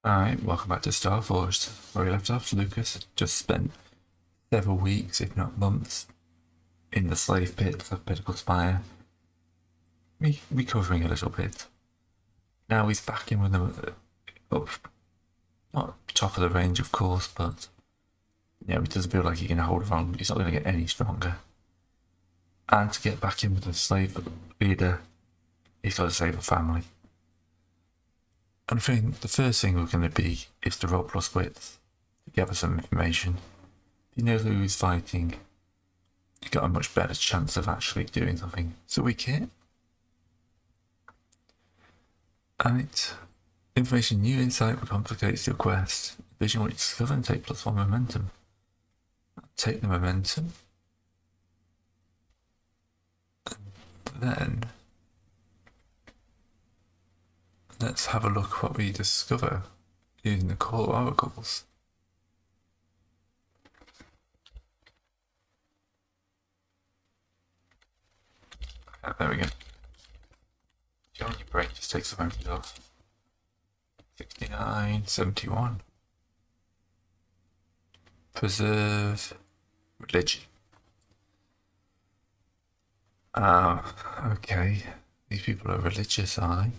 Alright, welcome back to Starforged. Where we left off, Lucas just spent several weeks, if not months, in the slave pit of Pinnacle Spire, recovering a little bit. Now he's back in with them up, not top of the range, of course, but yeah, he doesn't feel like he can hold on. He's not going to get any stronger. And to get back in with the slave leader, he's got to save a family. And I think the first thing we're going to be is to roll plus wits to gather some information. If you know who he's fighting, you've got a much better chance of actually doing something. So we can. And it's information, new insight complicates your quest. Vision what you discover and take +1 momentum. Take the momentum. And then let's have a look what we discover using the core oracles. There we go. Your brain just takes the memory off. 69, 71. Preserve religion. Okay. These people are religious, are they?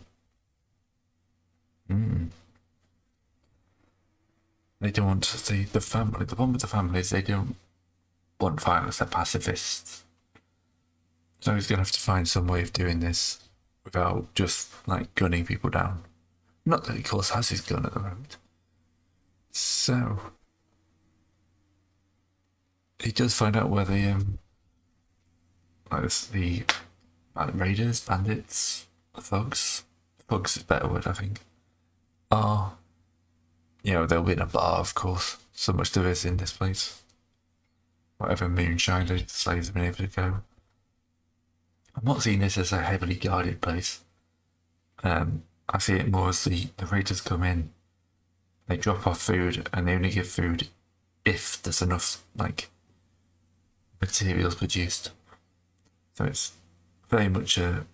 They don't want to see the family. The one with the family is they don't want violence, they're pacifists. So he's going to have to find some way of doing this without just, like, gunning people down. Not that he, of course, has his gun at the moment. So he does find out where the raiders, bandits, thugs is a better word, I think, are, they'll be in a bar, of course. So much there is in this place. Whatever moonshine the slaves have been able to go. I'm not seeing this as a heavily guarded place. I see it more as the raiders come in, they drop off food, and they only give food if there's enough, materials produced. So it's very much you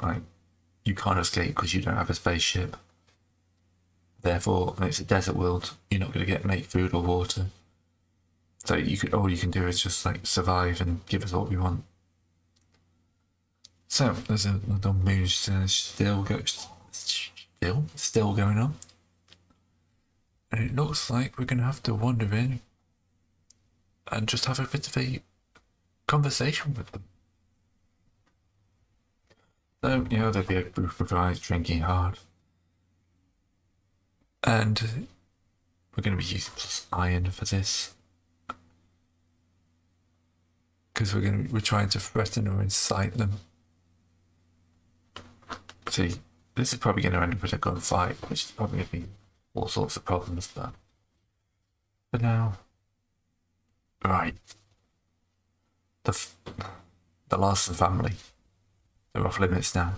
can't escape because you don't have a spaceship. Therefore, when it's a desert world, you're not going to make food or water. So all you can do is just survive and give us what we want. So there's another moon still going on, and it looks like we're going to have to wander in and just have a bit of a conversation with them. So there'll be a group of guys drinking hard, and we're going to be using plus iron for this because we're trying to threaten or incite them. See, this is probably going to end up with a gunfight, which is probably going to be all sorts of problems, but for now, right. The Larson family, they're off limits now.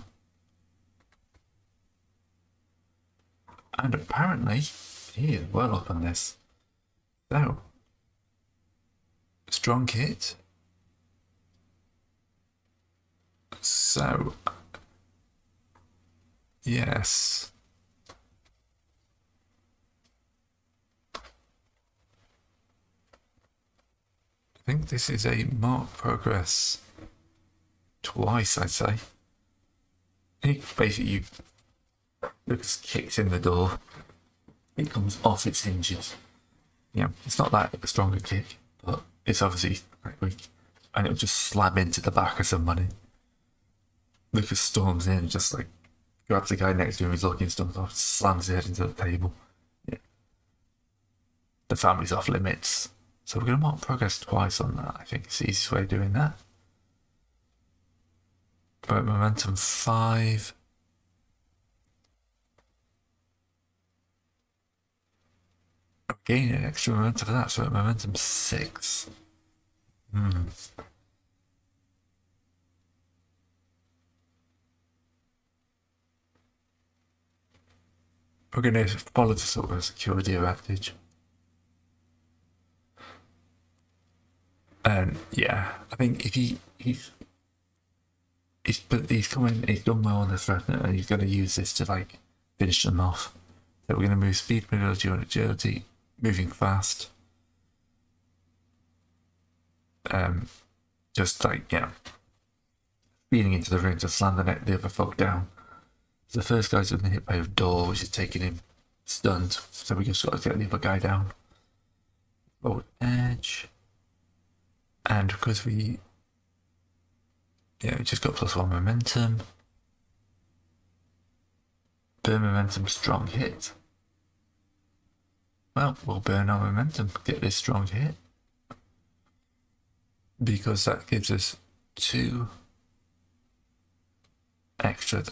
And apparently, he is well up on this. So, strong kit. So, yes. I think this is a marked progress twice, I'd say. Basically, Lucas kicks in the door. It comes off its hinges. It's not that a stronger kick, but it's obviously weak. And it'll just slam into the back of somebody. Lucas storms in, just grabs the guy next to him, he's looking, storms off, slams his head into the table. Yeah. The family's off limits. So we're going to mark progress twice on that. I think it's the easiest way of doing that. But momentum 5. I'm gaining an extra momentum for that, so at momentum 6. We're going to follow the sort of security advantage. And yeah, I think if he's come in, he's done well on the threat, and he's going to use this to finish them off. So we're going to move speed, mobility, and agility, moving fast. Just like, yeah, speeding into the ring to slam the other folk down. So the first guy's been hit by a door, which is taking him stunned. So we just got to get the other guy down. Forward edge. And because we just got +1 momentum. Burn momentum, strong hit. Well, we'll burn our momentum, get this strong hit. Because that gives us 2 extra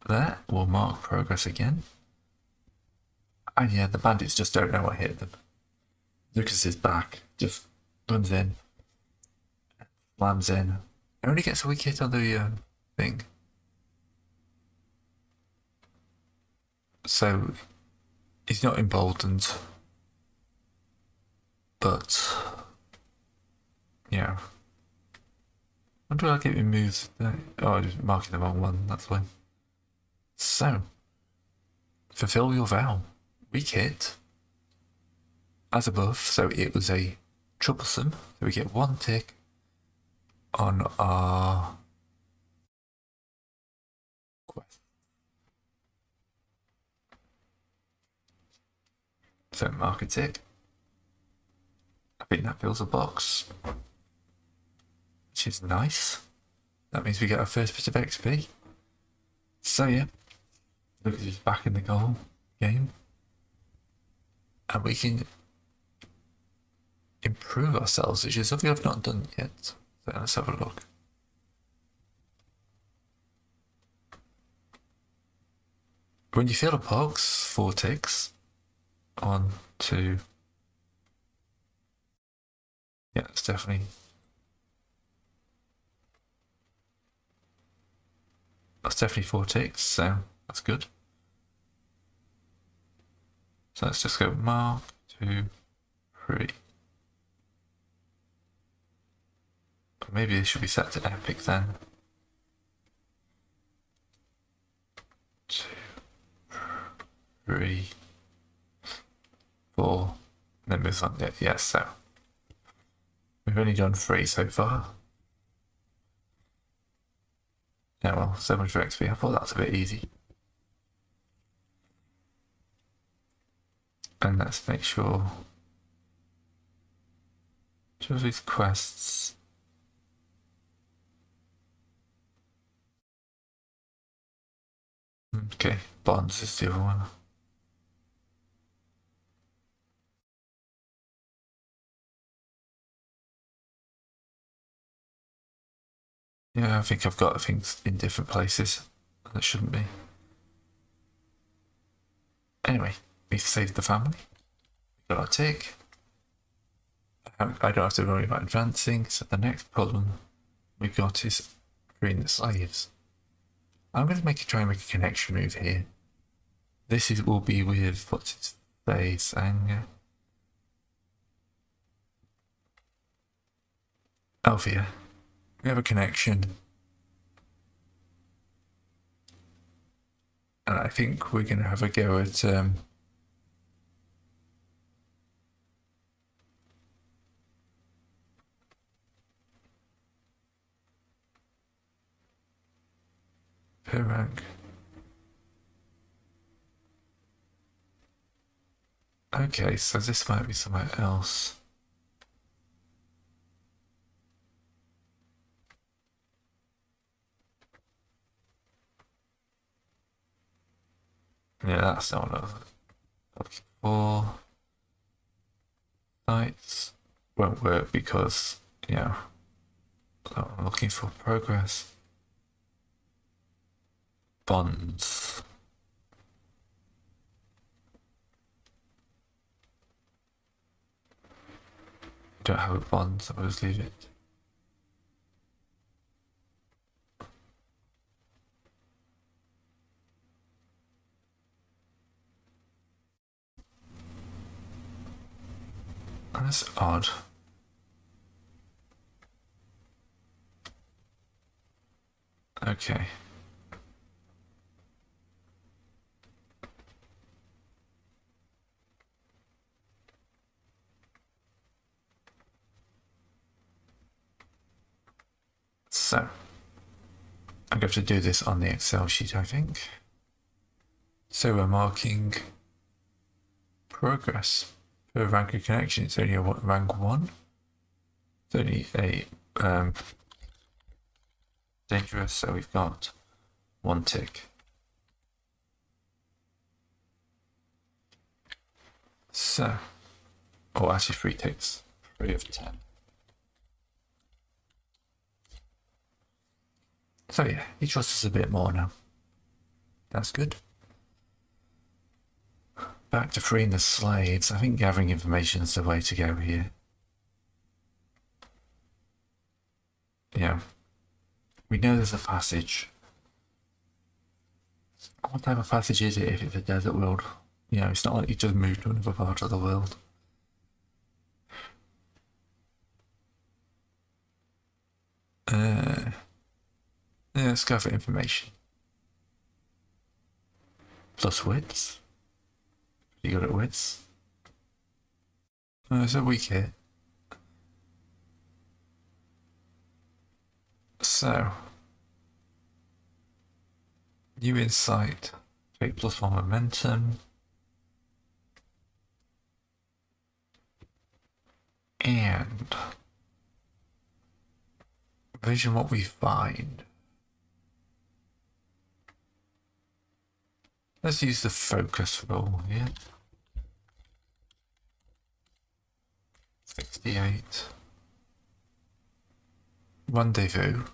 there. We'll mark progress again. And yeah, the bandits just don't know what hit them. Lucas is back, just runs in, slams in. Only gets a weak hit on the thing. So he's not emboldened, but yeah. When do I get him moves? Oh, I'm just marking the wrong one, that's why. So, fulfill your vow. Weak hit. As above, so it was a troublesome. So we get 1 tick on our quest. So mark a tick. I think that fills a box, which is nice. That means we get our first bit of XP. So yeah, Lucas is back in the goal game, and we can improve ourselves, which is something I've not done yet. So let's have a look. When you feel a box, 4 ticks. 1, 2. Yeah, it's definitely. That's definitely 4 ticks, so that's good. So let's just go mark 2, 3. Maybe this should be set to epic then. 2, 3, 4. And then move on. Yeah, so we've only done 3 so far. Yeah, well, so much for XP. I thought that's a bit easy. And let's make sure. Choose these quests. Okay, bonds is the other one. Yeah, I think I've got things in different places. That shouldn't be. Anyway, we've saved the family. We got our tick. I don't have to worry about advancing, so the next problem we've got is freeing the slaves. I'm going to try and make a connection move here. This will be with, what's its face, anger. Althea. We have a connection. And I think we're going to have a go at per rank. Okay, so this might be somewhere else. Yeah, that's not what I was looking for. Sites won't work because, yeah, I'm looking for progress. Bonds. Don't have a bond, so I'll just leave it. That's odd. Okay. So I'm going to do this on the Excel sheet, I think. So we're marking progress per rank of connection. It's only a rank 1. It's only a dangerous, so we've got 1 tick. So, oh, actually 3 ticks. 3 of 10. So yeah, he trusts us a bit more now. That's good. Back to freeing the slaves. I think gathering information is the way to go here. Yeah. We know there's a passage. What type of passage is it if it's a desert world? You know, it's not like you just moved to another part of the world. Yeah, let's go for information. Plus wits. Pretty good at wits. It's a weak hit. So, new insight. Take +1 momentum. And vision what we find. Let's use the focus roll here. 68. Rendezvous.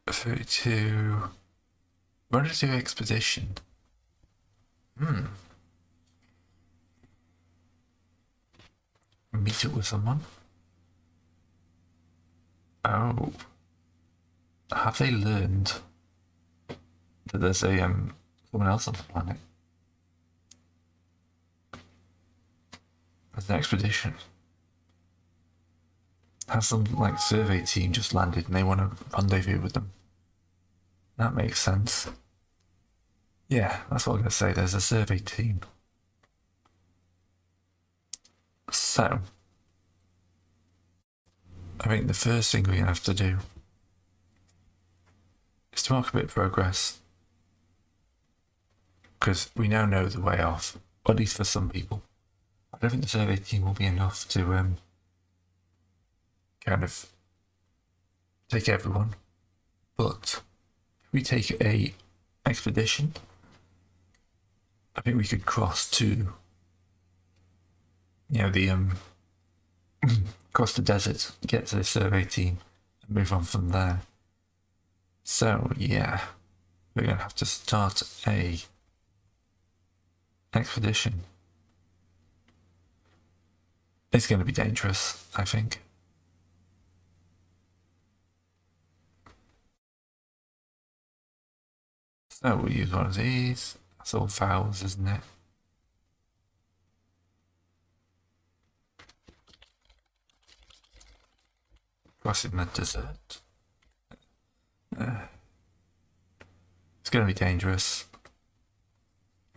"32. Rendezvous expedition. Meet up with someone. Oh. Have they learned that there's a someone else on the planet? There's an expedition. Has some like survey team just landed and they want to rendezvous with them. That makes sense. Yeah, that's what I'm gonna say. There's a survey team. So I think the first thing we have to do is to mark a bit of progress. Because we now know the way off, at least for some people. I don't think the survey team will be enough to kind of take everyone. But if we take a expedition, I think we could cross to, you know, the cross the desert, get to the survey team, and move on from there. So yeah, we're gonna have to start a expedition. It's going to be dangerous, I think. So we'll use one of these. That's all vowels, isn't it? Crossing the desert. It's going to be dangerous.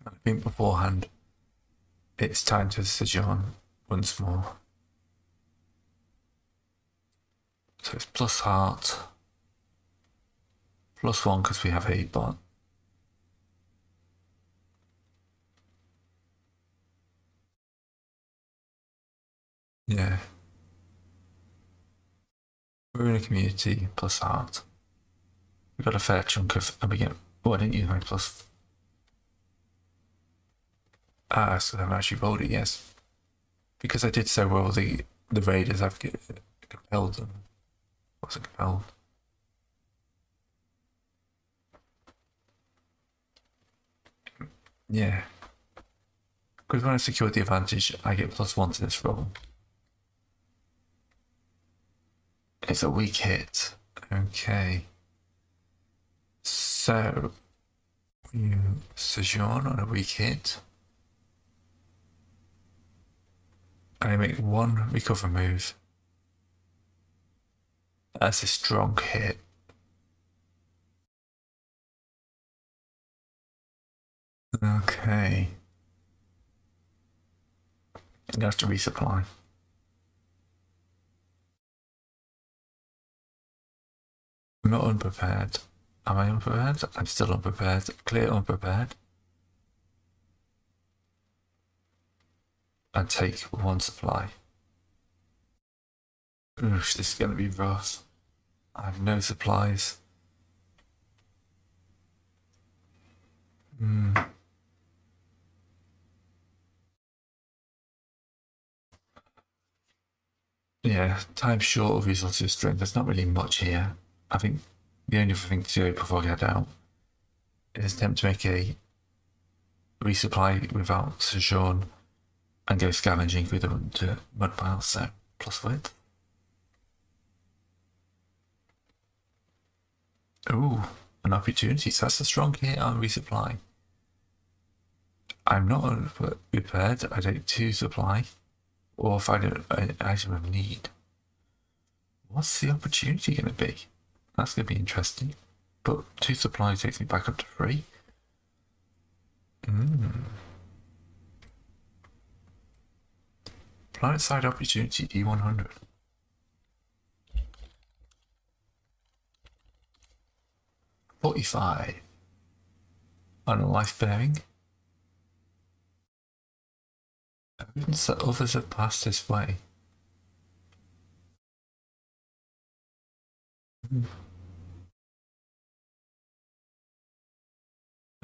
I think beforehand, it's time to sojourn once more. So it's plus heart, +1 because we have a bot. Yeah. We're in a community, plus heart. We've got a fair chunk of, and we get, oh, I didn't use my plus. So I've actually rolled it, yes. Because I did so well, the raiders, I've compelled them. Wasn't compelled. Yeah. Because when I secured the advantage, I get +1 to this roll. It's a weak hit. Okay. So, you sojourn on a weak hit. I make 1 recover move. That's a strong hit. Okay. I'm going to have to resupply. I'm not unprepared. Am I unprepared? I'm still unprepared. Clear unprepared. And take one supply. Oof, this is going to be rough. I have no supplies. Yeah, time short of resources strength. There's not really much here. I think the only other thing to do before I get out is attempt to make a resupply without Sojourn and go scavenging through the mud piles, so plus width. Ooh, an opportunity. So that's a strong hit on resupply. I'm not prepared. I take 2 supply or find an item of need. What's the opportunity going to be? That's going to be interesting. But 2 supply takes me back up to 3. Planet side opportunity D100. $45 on a life bearing. Evidence that others have passed this way.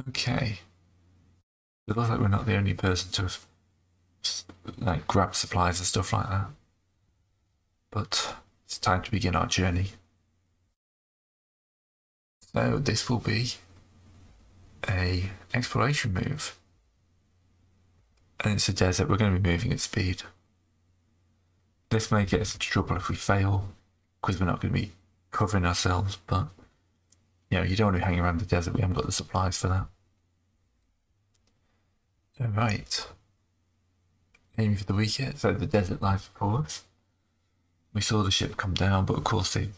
Okay. It looks like we're not the only person to have like grabbed supplies and stuff like that. But it's time to begin our journey. So this will be a exploration move. And it's a desert, we're going to be moving at speed. This may get us into trouble if we fail, because we're not going to be covering ourselves, but you know, you don't want to hang around the desert, we haven't got the supplies for that. Alright. Aiming for the weekend, so the desert lies before us. We saw the ship come down, but of course the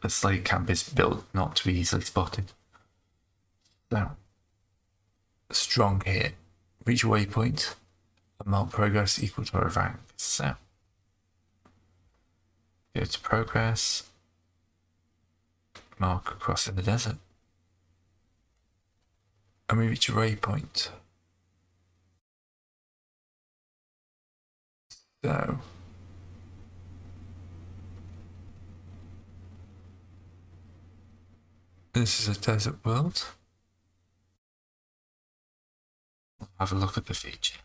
slave camp is built not to be easily spotted. So, strong hit. Reach a waypoint and mark progress equal to our rank. So, go to progress, mark across in the desert, and we reach a waypoint. So, this is a desert world. Have a look at the feature.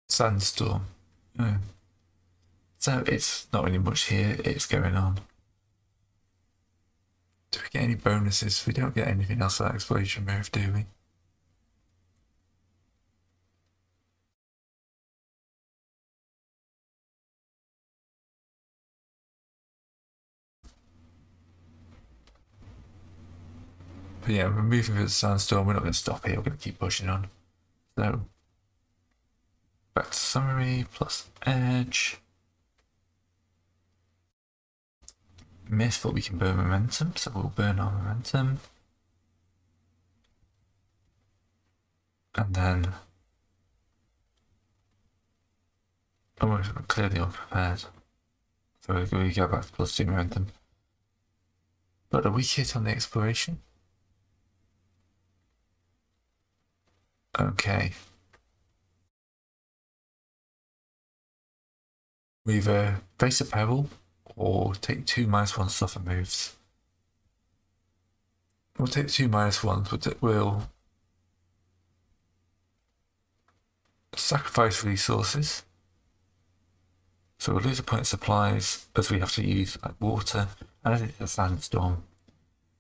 Sandstorm. Oh. So it's not really much here, it's going on. Do we get any bonuses? We don't get anything else for that exploration move, do we? But yeah, we're moving through the sandstorm, we're not going to stop here, we're going to keep pushing on. So, back to summary, plus edge. Miss, but we can burn momentum, so we'll burn our momentum. And then, oh, we're clearly unprepared. So we go back to plus 2 momentum. But a weak hit on the exploration. Okay. We either face a peril or take 2 -1 suffer moves. We'll take 2 -1s, but it will sacrifice resources. So we'll lose a point of supplies as we have to use like water, and as it's a sandstorm,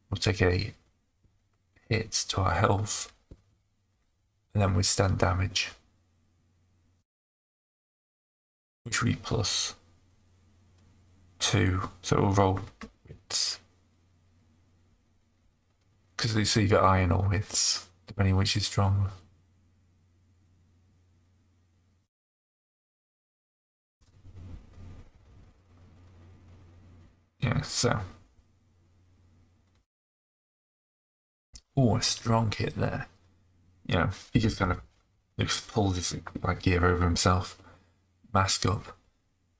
we'll take a hit to our health and then withstand damage, which will be plus 2, so we'll roll wits. Because it's either iron or wits, depending which is stronger. Yeah, so. Oh, a strong hit there. You know, he just kind of just pulls his like gear over himself, mask up,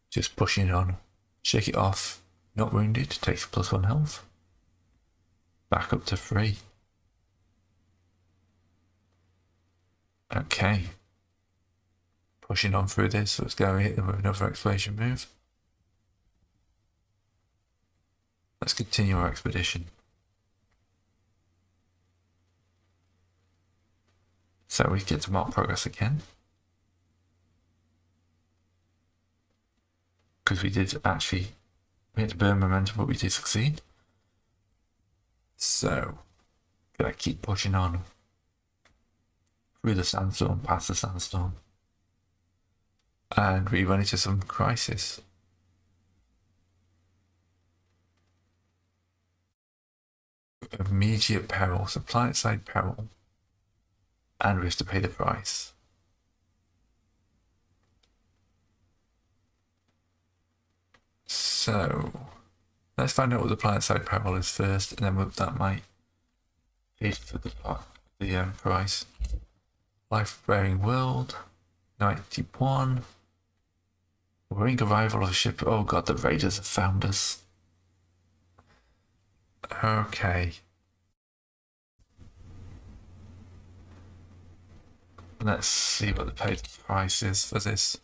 just pushing it on, shake it off, not wounded, takes +1 health. Back up to 3. Okay. Pushing on through this, so let's go hit them with another exploration move. Let's continue our expedition. So we get to mark progress again. Because we had to burn momentum, but we did succeed. So, gotta keep pushing on through the sandstorm, past the sandstorm. And we run into some crisis. Immediate peril, supply side peril. And we have to pay the price. So, let's find out what the planet side peril is first, and then that might pay for the price. Life-bearing world, 91. Worrying arrival of a ship. Oh god, the raiders have found us. Okay. Let's see what the paid price is for this.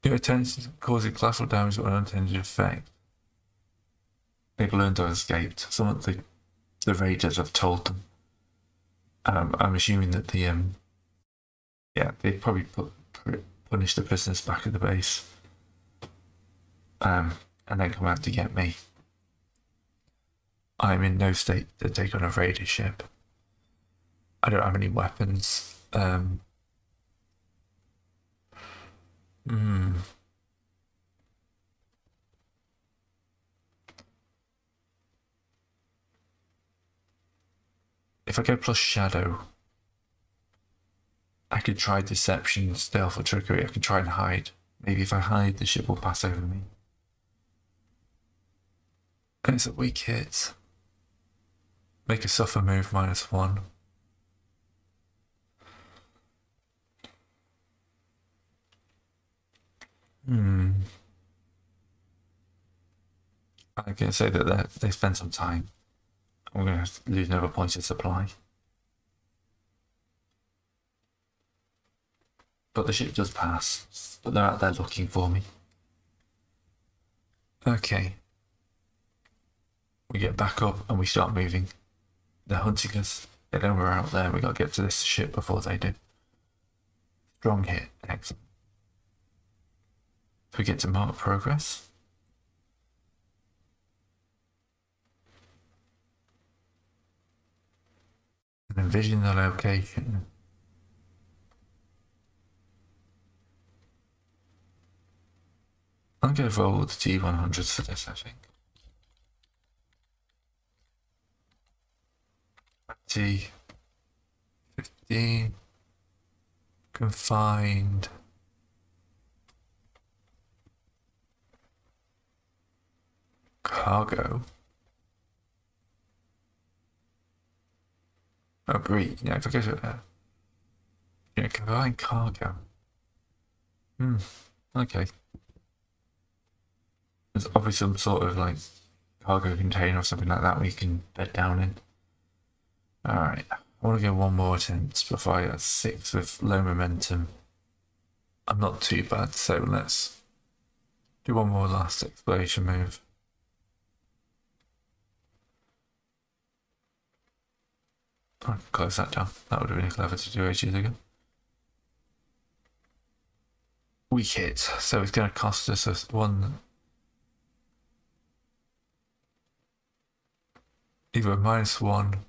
Your attention causing collateral damage or unintended effect. They've learned or escaped. Some of the raiders have told them. I'm assuming that they probably punish the prisoners back at the base. And then come out to get me. I'm in no state to take on a raider ship. I don't have any weapons. If I go plus shadow, I could try deception, stealth, or trickery. I can try and hide. Maybe if I hide, the ship will pass over me. And it's a weak hit. Make a suffer move, -1. I can say that they spend some time. I'm going to lose another point of supply. But the ship does pass. But they're out there looking for me. Okay. We get back up and we start moving. They're hunting us. They know we're out there. We got to get to this ship before they do. Strong hit. Excellent. So we get to mark progress. And envision the location. I'm going to roll the T100s for this, I think. T15. Confined. Cargo. Oh, breed. Yeah, if I go to combined cargo. Okay. There's obviously some sort of like cargo container or something like that we can bed down in. Alright. I want to get one more attempt before I get 6 with low momentum. I'm not too bad, so let's do one more last exploration move. I can close that down. That would have been clever to do ages ago. Weak hit, so it's going to cost us either a -1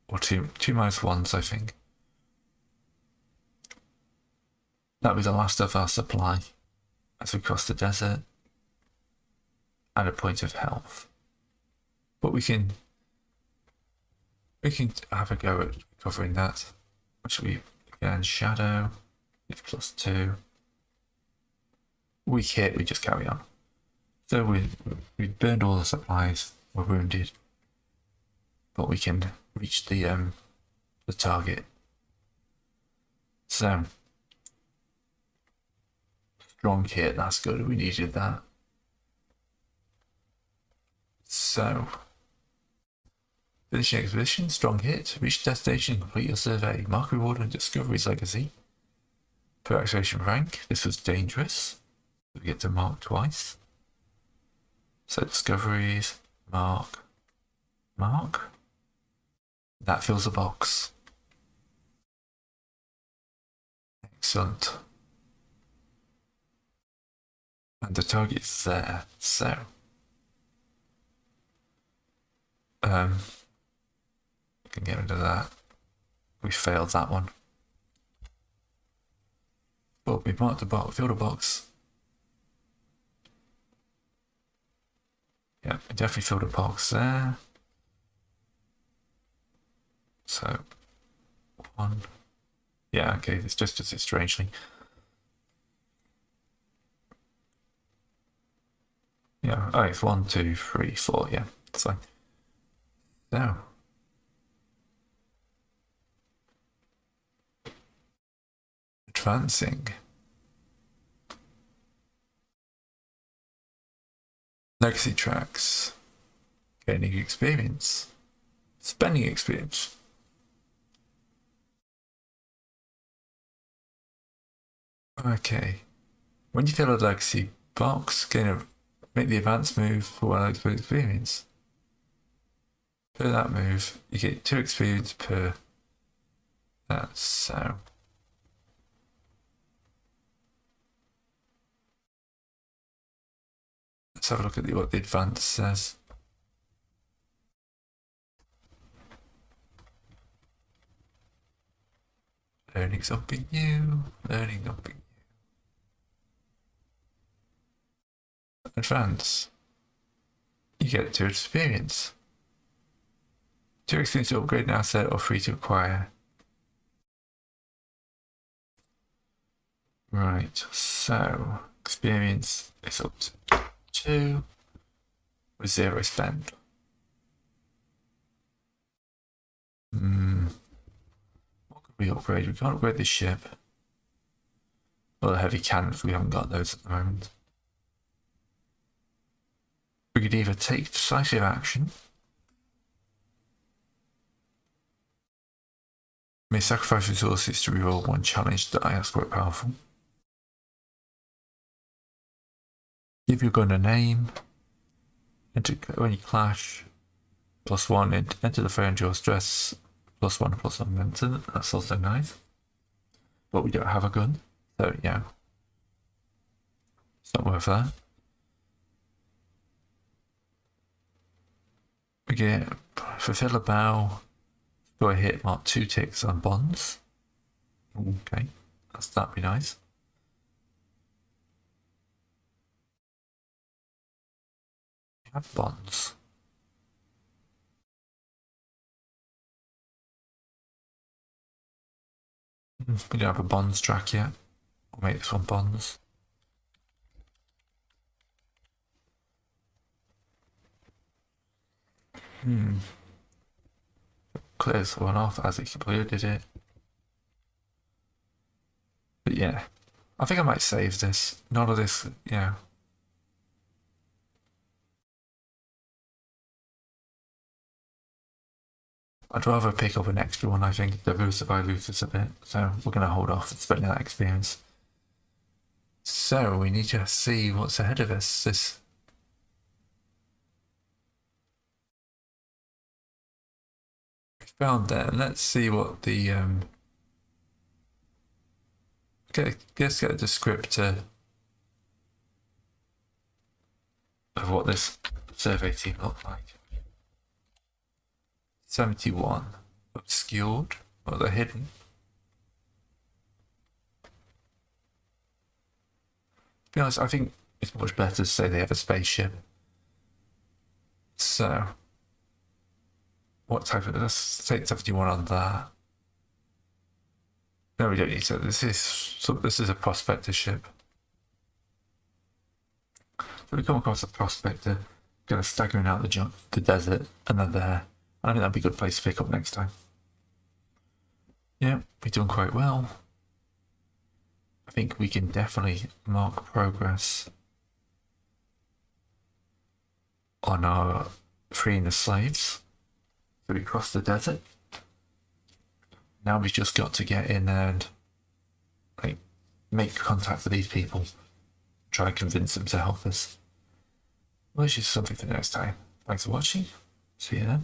or two -1s, I think. That'll be the last of our supply as we cross the desert and a point of health. But we can have a go at covering that. Which will be again shadow. It's +2. Weak hit, we just carry on. So we burned all the supplies. We're wounded, but we can reach the target. So strong hit. That's good. We needed that. So finishing expedition. Strong hit. Reach destination. Complete your survey. Mark reward and discoveries legacy. Per excavation rank. This was dangerous. We get to mark twice. So discoveries. Mark. That fills the box. Excellent. And the target is there. So we can get rid of that. We failed that one. But we marked the box, filled a box. Yeah, we definitely filled a box there. So, one. Yeah, okay, it's just as strangely. Yeah, oh, it's 1, 2, 3, 4, yeah, that's fine. So. Advancing. Legacy tracks. Gaining experience. Spending experience. Okay. When you fill a legacy box, make the advance move for one experience. Per that move, you get 2 experience per that, so. Let's have a look at what the advance says. Learning something new, learning something new. Advance. You get 2 experience. 2 experience to upgrade an asset or free to acquire. Right, so experience is up to 2 with 0 spend. What could we upgrade? We can't upgrade the ship. Or the heavy cannons, we haven't got those at the moment. We could either take decisive action. May sacrifice resources to reroll 1 challenge die. That's quite powerful. Give your gun a name. Enter when you clash. +1. Enter the fray and draw stress. +1/+1 momentum. That's also nice. But we don't have a gun, so yeah, it's not worth that. We get fulfill a bow. Go a hit, mark 2 ticks on bonds. Okay, that'd be nice. We have bonds. We don't have a bonds track yet. We'll make this one bonds. Clears one off as it completed it. But yeah, I think I might save this. None of this, yeah. I'd rather pick up an extra one, I think, to boost if I lose this a bit. So we're going to hold off spending that experience. So we need to see what's ahead of us. This we found there. Let's see what the let's get a descriptor of what this survey team looked like. 71 obscured, or they're hidden. To be honest, I think it's much better to say they have a spaceship. So, what type of? Let's take 71 on that. No, we don't need to. This is a prospector ship. So we come across a prospector, kind of staggering out the desert, and they're there. I think that'd be a good place to pick up next time. Yeah, we're doing quite well. I think we can definitely mark progress on our freeing the slaves. So we crossed the desert. Now we've just got to get in there and make contact with these people. Try to convince them to help us. Well, it's just something for the next time. Thanks for watching. See you then.